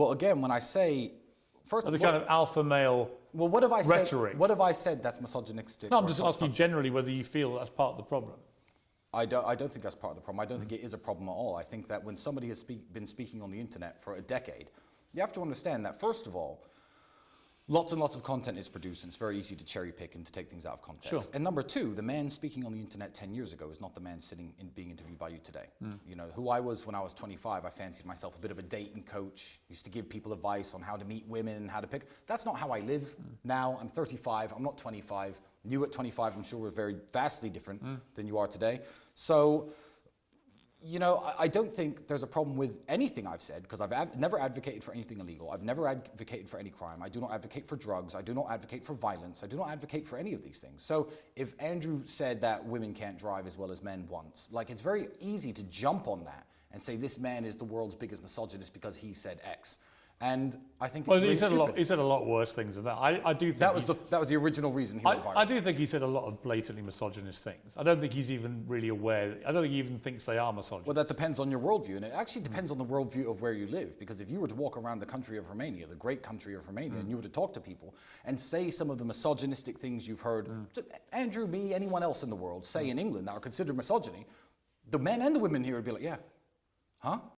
Well, again, when I say first, The kind of alpha male what have I rhetoric. said? What have I said that's misogynistic? No, I'm just asking generally whether you feel that's part of the problem. I don't think that's part of the problem. I don't think it is a problem at all. I think that when somebody has been speaking on the internet for a decade, you have to understand that, first of all, lots and lots of content is produced, and it's very easy to cherry pick and to take things out of context. Sure. And number two, the man speaking on the internet 10 years ago is not the man sitting and being interviewed by you today. You know, who I was when I was 25, I fancied myself a bit of a dating coach, used to give people advice on how to meet women and how to pick. That's not how I live now. I'm 35, I'm not 25. You at 25, I'm sure we're very vastly different than you are today. So, you know, I don't think there's a problem with anything I've said, because I've never advocated for anything illegal. I've never advocated for any crime. I do not advocate for drugs. I do not advocate for violence. I do not advocate for any of these things. So if Andrew said that women can't drive as well as men once, like, it's very easy to jump on that and say this man is the world's biggest misogynist because he said X. And I think it's really stupid. He said a lot worse things than that. I do think that was the original reason he went viral. I do think he said a lot of blatantly misogynist things. I don't think he's even really aware. I don't think he even thinks they are misogynist. Well, that depends on your worldview, and it actually depends on the worldview of where you live. Because if you were to walk around the country of Romania, the great country of Romania, and you were to talk to people and say some of the misogynistic things you've heard, Andrew, me, anyone else in the world say in England that are considered misogyny, the men and the women here would be like, yeah, huh?